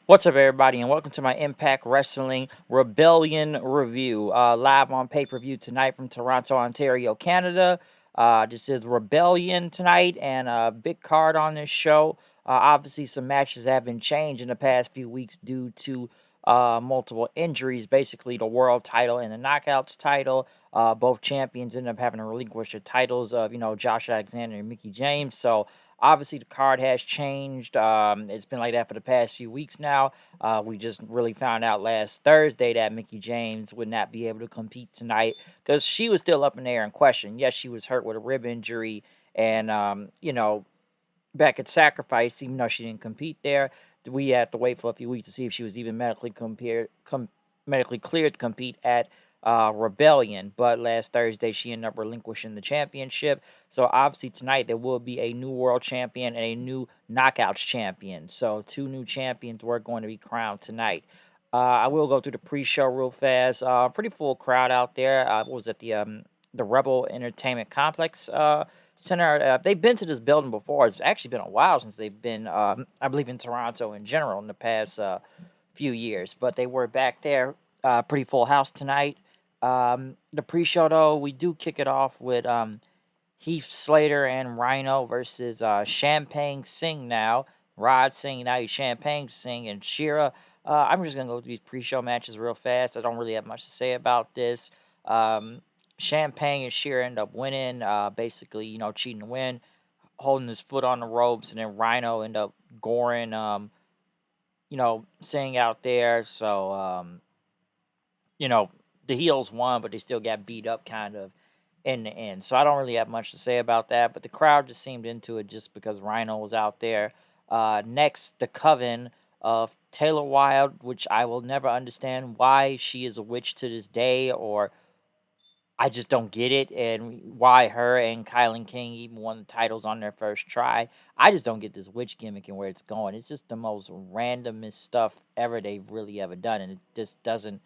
What's up, everybody, and welcome to my Impact Wrestling Rebellion review. Live on pay per view tonight from Toronto, Ontario, Canada. This is Rebellion tonight, and a big card on this show. Obviously, some matches have been changed in the past few weeks due to multiple injuries. Basically, the world title and the knockouts title. Both champions ended up having to relinquish the titles of, Josh Alexander and Mickey James. So, obviously, the card has changed. It's been like that for the past few weeks now. We just really found out last Thursday that Mickey James would not be able to compete tonight because she was still up in the air in question. Yes, she was hurt with a rib injury, and back at Sacrifice, even though she didn't compete there, we had to wait for a few weeks to see if she was even medically cleared to compete at Rebellion. But last Thursday, she ended up relinquishing the championship. So obviously tonight there will be a new world champion and a new knockouts champion. So two new champions were going to be crowned tonight. I will go through the pre-show real fast. Pretty full crowd out there. What was at the Rebel Entertainment Complex Center. They've been to this building before. It's actually been a while since they've been, I believe, in Toronto in general in the past few years. But they were back there. Pretty full house tonight. The pre-show, though, we do kick it off with Heath Slater and Rhino versus Champagne Singh now. Rod Singh, now he's Champagne Singh, and Shira. I'm just going to go through these pre-show matches real fast. I don't really have much to say about this. Champagne and Shira end up winning, basically, cheating to win, holding his foot on the ropes, and then Rhino end up goring, Singh out there. So, the heels won, but they still got beat up kind of in the end. So I don't really have much to say about that, but the crowd just seemed into it just because Rhino was out there. Next, the Coven of Taylor Wilde, which I will never understand why she is a witch to this day, or I just don't get it, and why her and Kylan King even won the titles on their first try. I just don't get this witch gimmick and where it's going. It's just the most randomest stuff ever they've really ever done, and it just doesn't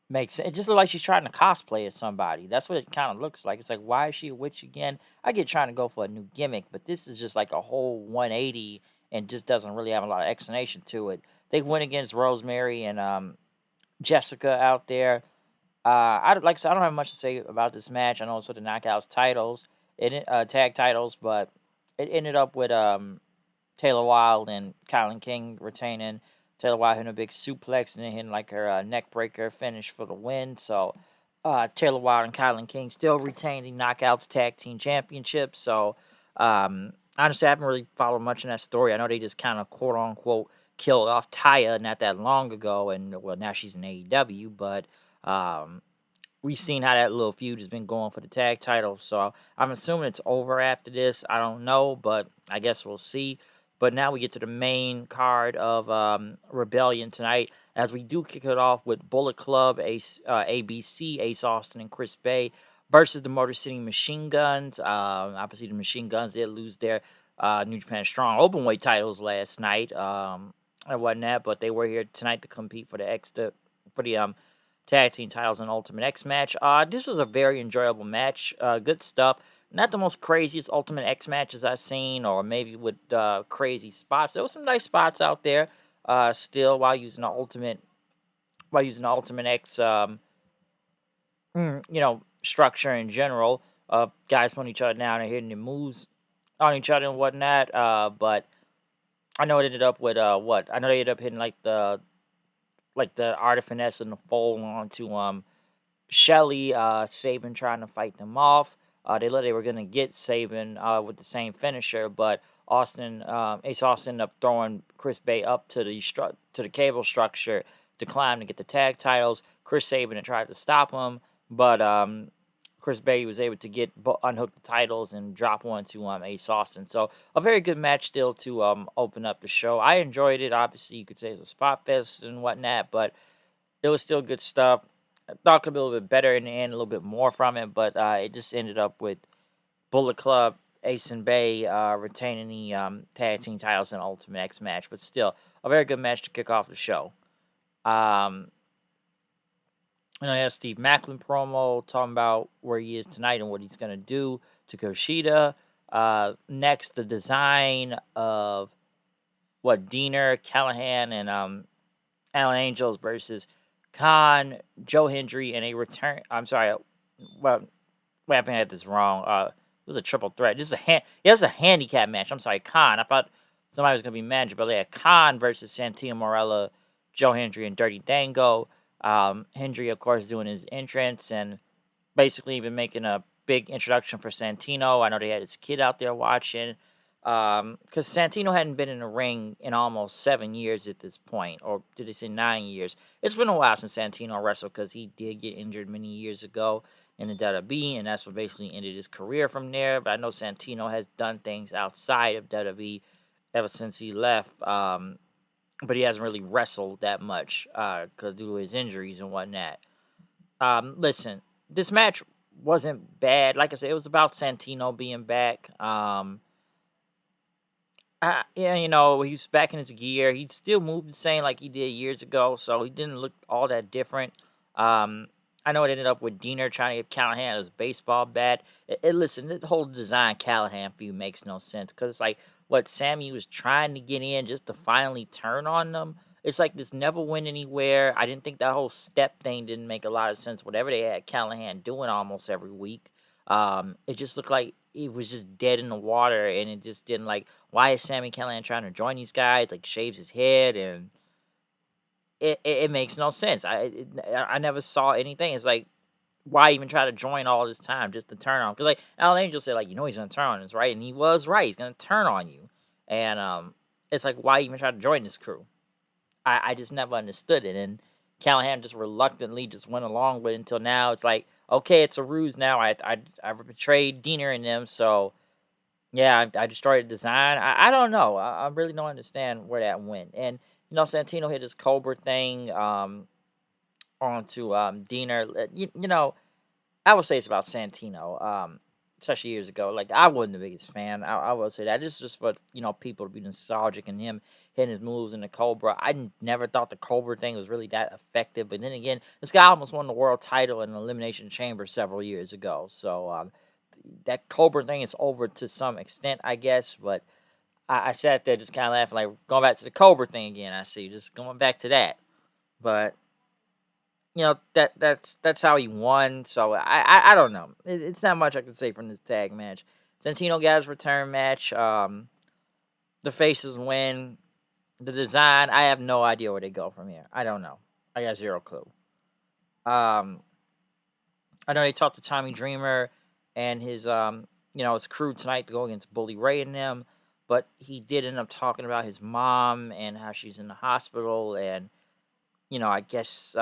make sense. It just looks like she's trying to cosplay as somebody. That's what it kind of looks like. It's like, why is she a witch again? I get trying to go for a new gimmick, but this is just like a whole 180 and just doesn't really have a lot of explanation to it. They went against Rosemary and Jessica out there. Like I said, I don't have much to say about this match. I know it's for the knockouts titles, tag titles, but it ended up with Taylor Wilde and Kylan King retaining. Taylor Wilde hitting a big suplex and then hitting like her neck breaker finish for the win. So Taylor Wilde and Kylan King still retain the Knockouts Tag Team Championship. So honestly, I haven't really followed much in that story. I know they just kind of quote unquote killed off Taya not that long ago, and well, now she's in AEW, but we've seen how that little feud has been going for the tag title. So I'm assuming it's over after this. I don't know, but I guess we'll see. But now we get to the main card of Rebellion tonight, as we do kick it off with Bullet Club, ABC, Ace Austin, and Chris Bay versus the Motor City Machine Guns. Obviously, the Machine Guns did lose their New Japan Strong Openweight titles last night and whatnot, but they were here tonight to compete for the tag team titles in Ultimate X match. This was a very enjoyable match. Good stuff. Not the most craziest Ultimate X matches I've seen, or maybe with crazy spots. There was some nice spots out there. Still, while using the Ultimate X, structure in general. Guys putting each other down and hitting the moves on each other and whatnot. But I know it ended up with what? I know they ended up hitting like the Art of Finesse and the fall onto Shelly, Saban trying to fight them off. They thought they were gonna get Saban with the same finisher, but Ace Austin ended up throwing Chris Bay up to the cable structure to climb to get the tag titles. Chris Saban had tried to stop him, but Chris Bay was able to unhook the titles and drop one to Ace Austin. So a very good match still to open up the show. I enjoyed it. Obviously, you could say it's a spot fest and whatnot, but it was still good stuff. I thought it could be a little bit better in the end, a little bit more from it, but it just ended up with Bullet Club, Ace and Bay retaining the tag team titles in Ultimate X match. But still, a very good match to kick off the show. I have Steve Macklin promo talking about where he is tonight and what he's going to do to Kushida. Next, the design of what Diener, Callahan, and Alan Angels versus Khan, Joe Hendry, and a return. I'm sorry. Well, wait, I think I had this wrong. It was a triple threat. This is it was a handicap match. I'm sorry, Khan. I thought somebody was gonna be manager, but they had Khan versus Santino Morella, Joe Hendry, and Dirty Dango. Hendry, of course, doing his entrance and basically even making a big introduction for Santino. I know they had his kid out there watching. Because Santino hadn't been in the ring in almost 7 years at this point, or did they say 9 years? It's been a while since Santino wrestled because he did get injured many years ago in the WWE, and that's what basically ended his career from there. But I know Santino has done things outside of WWE ever since he left, but he hasn't really wrestled that much because due to his injuries and whatnot. Listen, this match wasn't bad. Like I said, it was about Santino being back. Yeah, he's back in his gear. He still moved the same like he did years ago, so he didn't look all that different. I know it ended up with Diener trying to give Callahan his baseball bat. Listen, the whole design Callahan feud makes no sense because it's like what Sammy was trying to get in just to finally turn on them. It's like this never went anywhere. I didn't think that whole step thing didn't make a lot of sense. Whatever they had Callahan doing almost every week, it just looked like it was just dead in the water, and it just didn't like. Why is Sammy Callahan trying to join these guys? Like shaves his head, and it makes no sense. I never saw anything. It's like why even try to join all this time just to turn on? Because like Alan Angel said, like he's gonna turn on us, right? And he was right. He's gonna turn on you, and it's like why even try to join this crew? I just never understood it, and Callahan just reluctantly just went along with it until now. It's like okay, it's a ruse now. I betrayed Diener and them, so yeah, I destroyed the design. I don't know. I really don't understand where that went. And Santino hit his Cobra thing onto Diener. I would say it's about Santino. Especially years ago. Like I wasn't the biggest fan. I will say that. This is just for people to be nostalgic and him hitting his moves in the Cobra. Never thought the Cobra thing was really that effective. But then again, this guy almost won the world title in the Elimination Chamber several years ago. So that Cobra thing is over to some extent, I guess. But I sat there just kind of laughing, like going back to the Cobra thing again. I see, just going back to that. But that's how he won. So I don't know. It's not much I can say from this tag match. Santino got his return match. The faces win. The design, I have no idea where they go from here. I don't know. I got zero clue. I know they talked to Tommy Dreamer and his his crew tonight to go against Bully Ray and them, but he did end up talking about his mom and how she's in the hospital, and I guess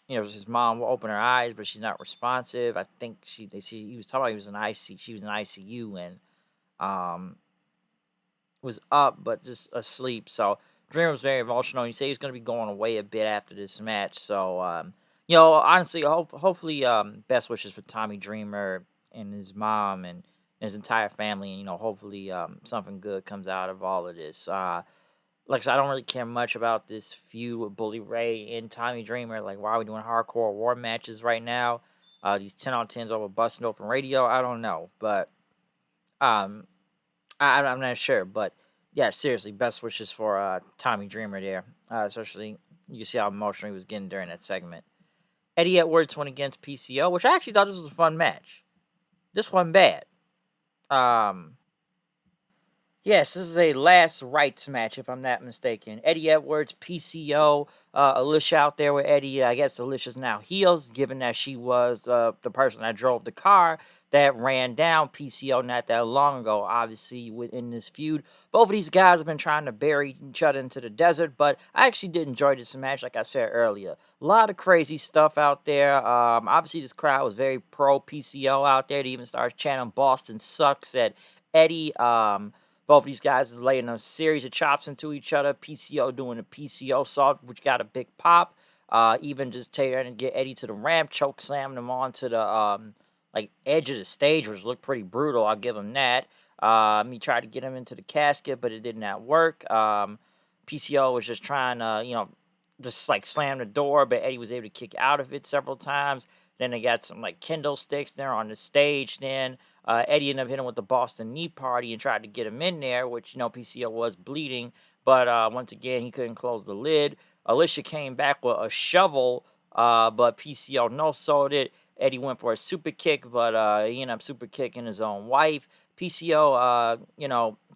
his mom will open her eyes, but she's not responsive. I think he was talking about she was in ICU and was up but just asleep. So Dreamer was very emotional. He said he's going to be going away a bit after this match. So honestly, hopefully, best wishes for Tommy Dreamer and his mom and his entire family. And hopefully, something good comes out of all of this. Like I said, I don't really care much about this feud with Bully Ray and Tommy Dreamer. Like, why are we doing hardcore war matches right now? These 10 on 10s over Busting Open Radio. I don't know, but I'm not sure. But yeah, seriously, best wishes for Tommy Dreamer there. Especially you can see how emotional he was getting during that segment. Eddie Edwards went against PCO, which I actually thought this was a fun match. This wasn't bad. Yes, this is a last rights match, if I'm not mistaken. Eddie Edwards, PCO, Alicia out there with Eddie. I guess Alicia's now heels, given that she was the person that drove the car that ran down PCO not that long ago. Obviously, within this feud, both of these guys have been trying to bury each other into the desert, but I actually did enjoy this match, like I said earlier. A lot of crazy stuff out there. Obviously, this crowd was very pro PCO out there. They even started chanting "Boston sucks" at Eddie. Both of these guys is laying a series of chops into each other. PCO doing a PCO salt, which got a big pop. Even just trying to get Eddie to the ramp, choke slamming him onto the edge of the stage, which looked pretty brutal. I'll give him that. He tried to get him into the casket, but it did not work. PCO was just trying to, just like slam the door, but Eddie was able to kick out of it several times. Then they got some like Kindle sticks there on the stage. Then Eddie ended up hitting him with the Boston Knee Party and tried to get him in there, which PCO was bleeding, but once again he couldn't close the lid. Alicia came back with a shovel, but PCO no sold it. Eddie went for a super kick, but he ended up super kicking his own wife. PCO,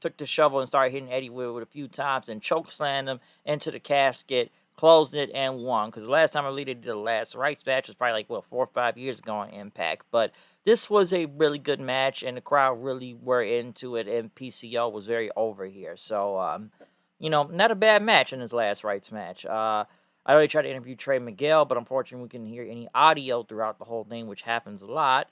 took the shovel and started hitting Eddie with it a few times and choke slammed him into the casket, closed it, and won. Because the last time I believe they did the last rights match was probably like, 4 or 5 years ago on Impact. But this was a really good match, and the crowd really were into it, and PCO was very over here. So, not a bad match in his last rights match. I already tried to interview Trey Miguel, but unfortunately, we couldn't hear any audio throughout the whole thing, which happens a lot.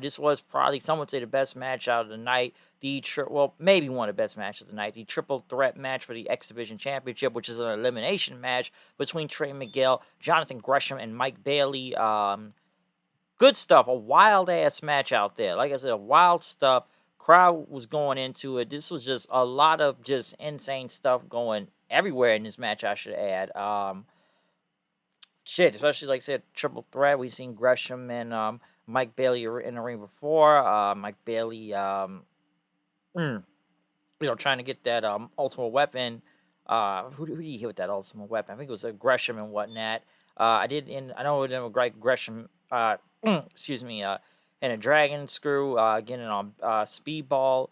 This was probably, some would say, the best match out of the night. Maybe one of the best matches of the night. The triple threat match for the X Division Championship, which is an elimination match between Trey Miguel, Jonathan Gresham, and Mike Bailey. Good stuff. A wild ass match out there. Like I said, wild stuff. Crowd was going into it. This was just a lot of just insane stuff going everywhere in this match, I should add. Especially like I said, triple threat. We've seen Gresham and Mike Bailey in the ring before. Mike Bailey, trying to get that ultimate weapon. Who did he hit with that ultimate weapon? I think it was Gresham and whatnot. I know it was Greg Gresham. Excuse me. And a dragon screw, getting on speedball.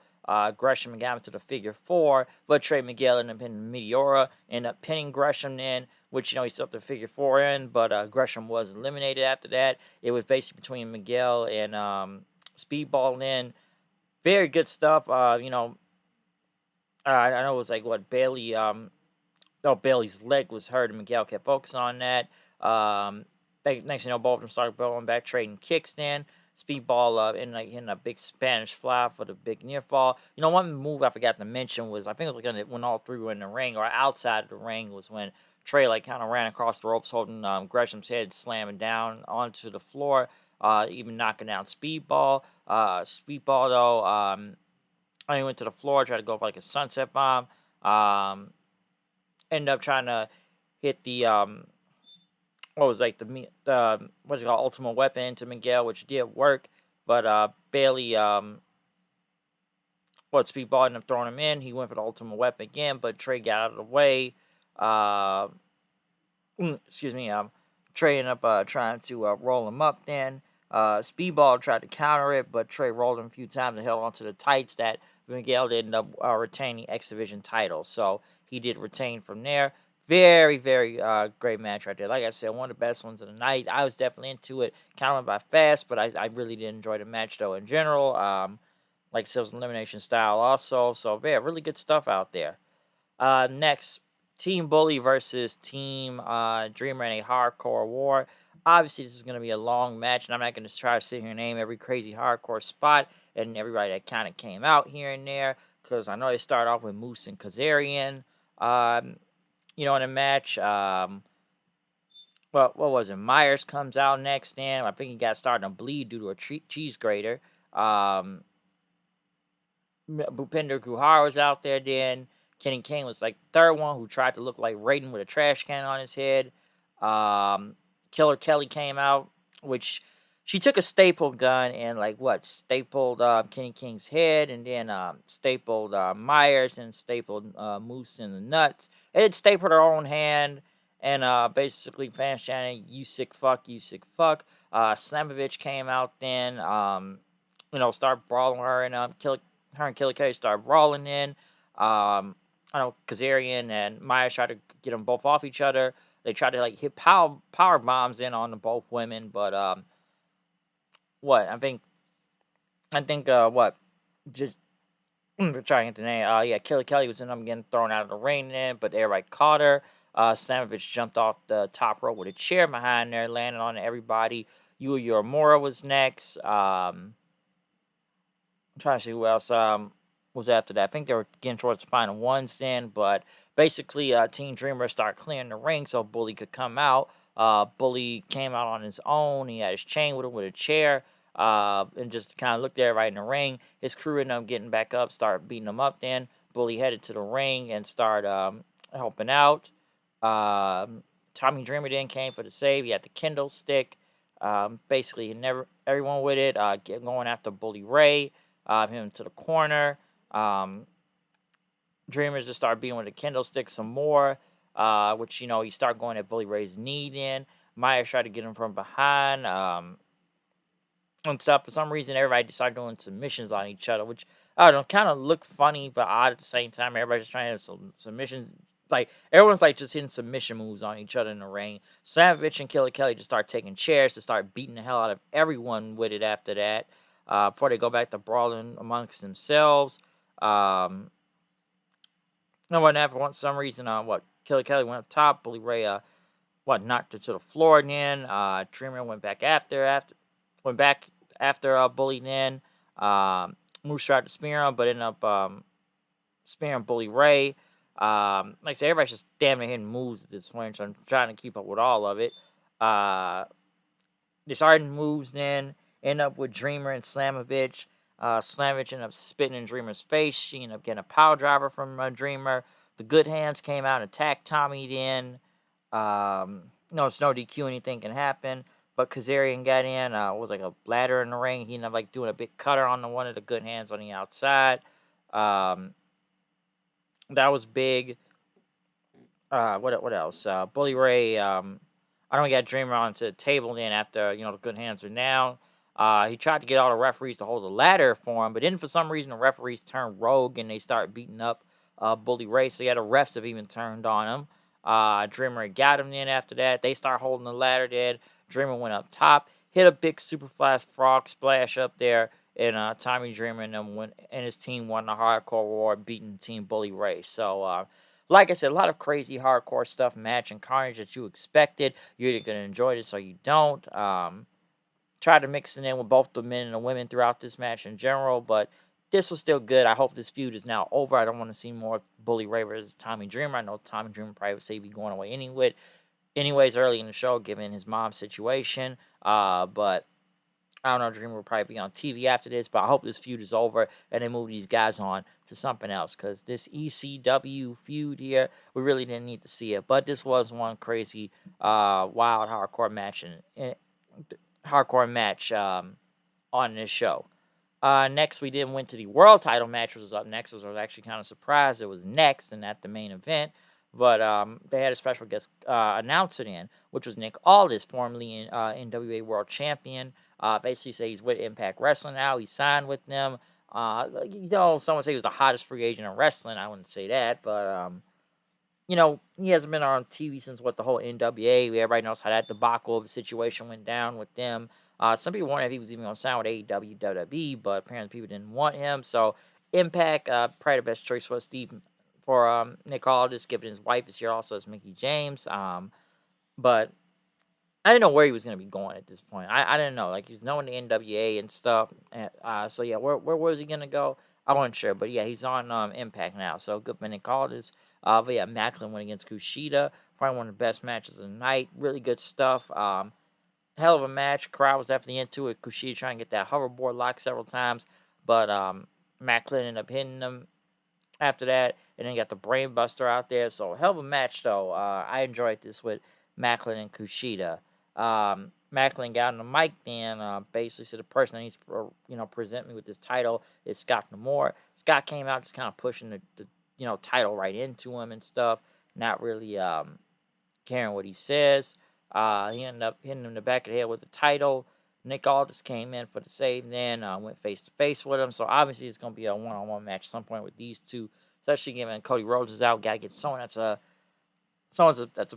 Gresham got him to the figure four, but Trey Miguel ended up pinning Meteora, ended up pinning Gresham in, which he still up the figure four in, but Gresham was eliminated after that. It was basically between Miguel and Speedball in. Very good stuff. I know it was like Bailey. Bailey's leg was hurt, and Miguel kept focusing on that. Next thing you know, both of them started going back, trading kicks. Then Speedball hitting a big Spanish fly for the big near fall. One move I forgot to mention was, I think it was like when all three were in the ring or outside of the ring, was when Trey kind of ran across the ropes, holding Gresham's head, slamming down onto the floor, even knocking down Speedball. Speedball though, he went to the floor, tried to go for like a sunset bomb. Ended up trying to hit the what was like what's it called, ultimate weapon into Miguel, which did work, but Bailey Speedball ended up throwing him in. He went for the ultimate weapon again, but Trey got out of the way. Excuse me. Trey ended up trying to roll him up. Then Speedball tried to counter it, but Trey rolled him a few times and held onto the tights that Miguel did end up retaining the X Division title. So he did retain from there. Very, very great match right there. Like I said, one of the best ones of the night. I was definitely into it. Kind of went by fast, but I really did enjoy the match, though, in general. Like I said, it was an elimination style also. So, yeah, really good stuff out there. Next, Team Bully versus Team Dreamer in a hardcore war. Obviously, this is going to be a long match, and I'm not going to try to sit here and name every crazy hardcore spot and everybody that kind of came out here and there, because I know they start off with Moose and Kazarian. In a match. What was it? Myers comes out next in. I think he got started to bleed due to a cheese grater. Bhupinder Guhar was out there then. Kenny King was like third one, who tried to look like Raiden with a trash can on his head. Killer Kelly came out, which she took a staple gun and stapled Kenny King's head, and then stapled Myers, and stapled Moose in the nuts. And it stapled her own hand, and basically fans chanting, "You sick fuck, you sick fuck." Slamovich came out then, started brawling her, and her and Killer Kelly started brawling in. I know Kazarian and Myers tried to get them both off each other. They tried to hit power bombs in on both women, but just trying to get the name. Killer Kelly was in them getting thrown out of the ring then, but everybody caught her. Slamovich jumped off the top rope with a chair behind there, landing on everybody. Yuya Uemura was next. I'm trying to see who else was after that. I think they were getting towards the final ones then, but basically Team Dreamer started clearing the ring so Bully could come out. Bully came out on his own. He had his chain with him with a chair, and just kind of looked there right in the ring. His crew ended up getting back up, started beating him up then. Bully headed to the ring and started helping out. Tommy Dreamer then came for the save. He had the Kindle stick. Basically, he never everyone with it. Going after Bully Ray, him to the corner. Um, Dreamers just start being with the kendo stick some more, which you start going at Bully Ray's knee. Then Myers tried to get him from behind. And stuff. For some reason, everybody decided doing submissions on each other, which I don't know, kind of looked funny but odd at the same time. Everybody's trying to submissions. Like everyone's like just hitting submission moves on each other in the ring. Savage and Killer Kelly just start taking chairs to start beating the hell out of everyone with it after that. Before they go back to brawling amongst themselves. No one after some reason, Killer Kelly went up top. Bully Ray, knocked her to the floor. Then Dreamer went back after Bully. Then Moose tried to spear him, but ended up spearing Bully Ray. Like I said, everybody's just damn near hitting moves at this point, so I'm trying to keep up with all of it. They started moves, then end up with Dreamer and Slamovich. Slamovich ended up spitting in Dreamer's face. She ended up getting a power driver from Dreamer. The Good Hands came out and attacked Tommy then. It's no DQ, anything can happen. But Kazarian got in, was like a ladder in the ring. He ended up like doing a big cutter on one of the Good Hands on the outside. That was big. What else? Bully Ray, I don't got Dreamer onto the table then after, the Good Hands are down. He tried to get all the referees to hold the ladder for him, but then for some reason the referees turned rogue and they started beating up Bully Ray, so the refs have even turned on him. Dreamer got him then after that. They start holding the ladder then. Dreamer went up top, hit a big super flash frog splash up there, and Tommy Dreamer and his team won the Hardcore War, beating Team Bully Ray. So, like I said, a lot of crazy hardcore stuff, match and carnage that you expected. You're either going to enjoy this or you don't. Tried to mix it in with both the men and the women throughout this match in general, but this was still good. I hope this feud is now over. I don't want to see more Bully Ray versus Tommy Dreamer. I know Tommy Dreamer probably would say he'd be going away anyways early in the show, given his mom's situation. But I don't know, Dreamer will probably be on TV after this, but I hope this feud is over and they move these guys on to something else, because this ECW feud here, we really didn't need to see it. But this was one crazy, wild hardcore match on this show. Next, we then went to the world title match, which was up next. I was actually kind of surprised it was next and at the main event. But they had a special guest announcer in, which was Nick Aldis, formerly NWA World Champion. Basically say he's with Impact Wrestling now. He signed with them. Someone say he was the hottest free agent in wrestling. I wouldn't say that, but he hasn't been on TV since the whole NWA. Everybody knows how that debacle of the situation went down with them. Some people wondered if he was even going to sign with AEW, WWE, but apparently people didn't want him. So Impact, probably the best choice for Nick Aldis, given his wife is here also as Mickey James. But I didn't know where he was going to be going at this point. I didn't know. Like, he's knowing the NWA and stuff. So, yeah, where was he going to go? I wasn't sure. But, yeah, he's on Impact now. So, good for Nick Aldis. But, yeah, Macklin went against Kushida. Probably one of the best matches of the night. Really good stuff. Hell of a match. Crowd was definitely into it. Kushida trying to get that hoverboard locked several times. But Macklin ended up hitting him after that. And then you got the Brain Buster out there. So, hell of a match, though. I enjoyed this with Macklin and Kushida. Macklin got on the mic then, basically said the person that needs to, present me with this title is Scott D'Amore. Scott came out just kind of pushing the title right into him and stuff, not really caring what he says. He ended up hitting him in the back of the head with the title. Nick Aldis came in for the save then, went face-to-face with him. So, obviously, it's going to be a one-on-one match at some point with these two, especially given Cody Rhodes is out. Got to get someone that's a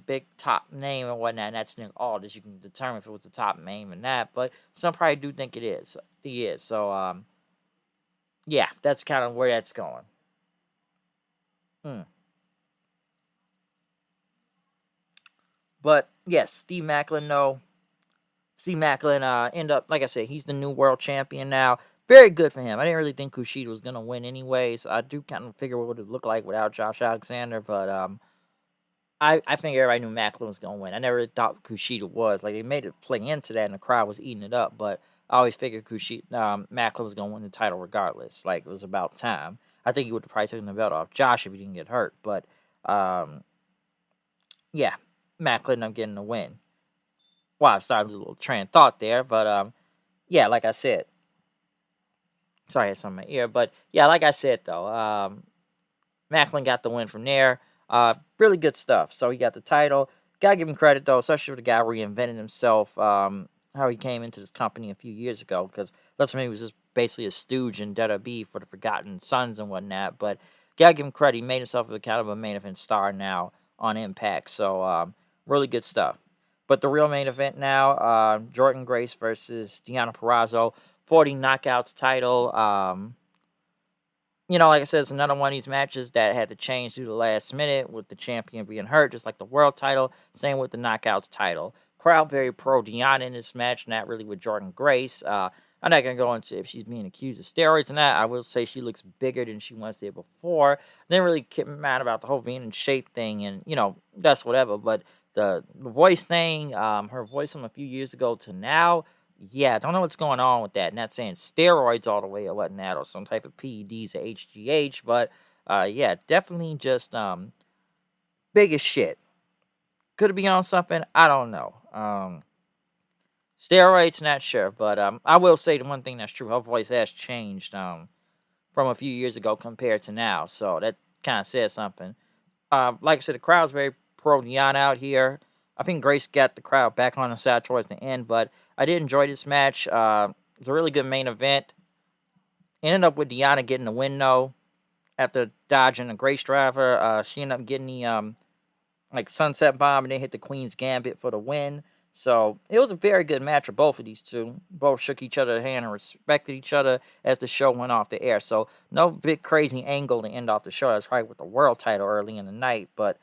big top name and whatnot, and that's Nick Aldis. You can determine if it was the top name or not, but some probably do think it is. He is. So, yeah, that's kind of where that's going. But, yes, Steve Macklin, end up, like I said, he's the new world champion now. Very good for him. I didn't really think Kushida was going to win anyways. I do kind of figure what it would look like without Josh Alexander, but, I think everybody knew Macklin was going to win. I never thought Kushida was. Like, they made it play into that, and the crowd was eating it up. But I always figured Macklin was going to win the title regardless. Like, it was about time. I think he would have probably taken the belt off Josh if he didn't get hurt. But, yeah, Macklin ended up getting the win. Well, I started a little train of thought there, but yeah, like I said, sorry, I had something in my ear, but yeah, like I said though, Macklin got the win from there. Really good stuff. So he got the title. Gotta give him credit though, especially for the guy reinvented himself. How he came into this company a few years ago, because let's me he was just basically a stooge in WWE for the Forgotten Sons and whatnot. But gotta give him credit. He made himself a kind of a main event star now on Impact. So really good stuff. But the real main event now, Jordan Grace versus Deonna Purrazzo, 40 knockouts title. Like I said, it's another one of these matches that had to change through the last minute with the champion being hurt, just like the world title. Same with the knockouts title. Crowd very pro Deonna in this match, not really with Jordan Grace. I'm not going to go into if she's being accused of steroids or not. I will say she looks bigger than she once did before. Didn't really get mad about the whole being in shape thing, and, that's whatever. But the voice thing, her voice from a few years ago to now, yeah, I don't know what's going on with that. Not saying steroids all the way or whatnot, or some type of PEDs or HGH, but yeah, definitely just big as shit. Could it be on something? I don't know. Steroids, not sure, but I will say the one thing that's true: her voice has changed from a few years ago compared to now, so that kind of says something. Like I said, the crowd's very pro Deonna out here. I think Grace got the crowd back on her side towards the end, but I did enjoy this match. It was a really good main event. Ended up with Deonna getting the win though after dodging a Grace driver. She ended up getting the like Sunset Bomb, and they hit the Queen's Gambit for the win. So it was a very good match for both of these two. Both shook each other's hand and respected each other as the show went off the air. So no big crazy angle to end off the show. That's right with the world title early in the night, but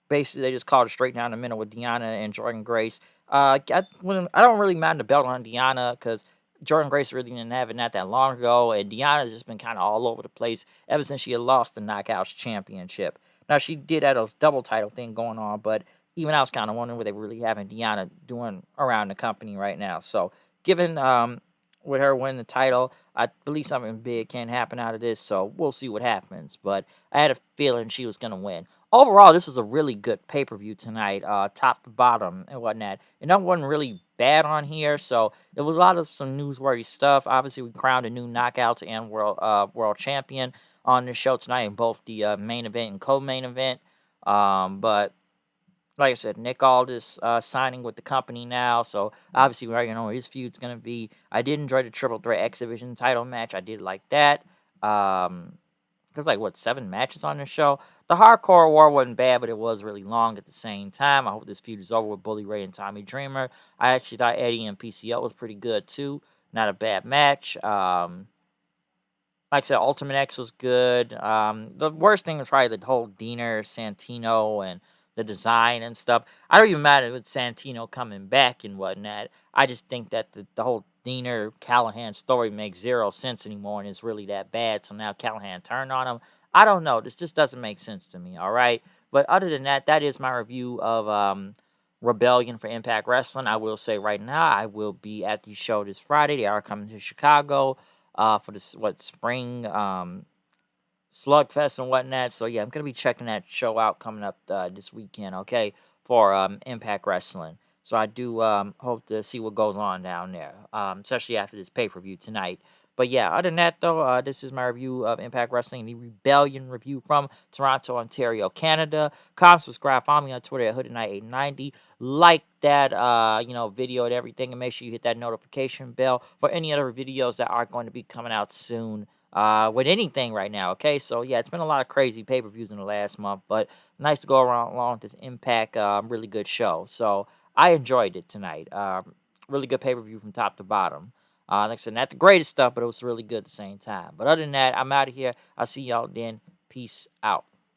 basically they just called it straight down the middle with Deonna and Jordan Grace. I don't really mind the belt on Deonna because Jordan Grace really didn't have it not that long ago, and Deonna's just been kind of all over the place ever since she had lost the Knockouts Championship. Now, she did have a double title thing going on, but even I was kind of wondering what they really having Deonna doing around the company right now. So, given with her winning the title, I believe something big can happen out of this, so we'll see what happens. But I had a feeling she was going to win. Overall, this was a really good pay-per-view tonight, top to bottom and whatnot. And that wasn't really bad on here, so there was a lot of some newsworthy stuff. Obviously, we crowned a new Knockouts and world champion on the show tonight in both the main event and co-main event. But like I said, Nick Aldis signing with the company now, so obviously we already know where his feud's going to be. I did enjoy the Triple Threat X Division title match. I did like that. There's like, 7 matches on the show. The Hardcore War wasn't bad, but it was really long at the same time. I hope this feud is over with Bully Ray and Tommy Dreamer. I actually thought Eddie and PCO was pretty good, too. Not a bad match. Like I said, Ultimate X was good. The worst thing was probably the whole Diener, Santino, and the design and stuff. I don't even matter with Santino coming back and whatnot. I just think that the whole Diener Callahan story makes zero sense anymore and is really that bad. So now Callahan turned on him. I don't know. This just doesn't make sense to me, all right? But other than that, that is my review of Rebellion for Impact Wrestling. I will say right now, I will be at the show this Friday. They are coming to Chicago for this spring Slugfest and whatnot. So yeah, I'm gonna be checking that show out coming up this weekend. Okay, for Impact Wrestling. So I do hope to see what goes on down there, especially after this pay-per-view tonight. But yeah, other than that though, this is my review of Impact Wrestling, the Rebellion review from Toronto, Ontario, Canada. Comment, subscribe, follow me on Twitter at HoodedKnight890. Like that video and everything, and make sure you hit that notification bell for any other videos that are going to be coming out soon. With anything right now, okay? So, yeah, it's been a lot of crazy pay-per-views in the last month, but nice to go along with this Impact really good show. So, I enjoyed it tonight. Really good pay-per-view from top to bottom. Like I said, not the greatest stuff, but it was really good at the same time. But other than that, I'm out of here. I'll see y'all then. Peace out.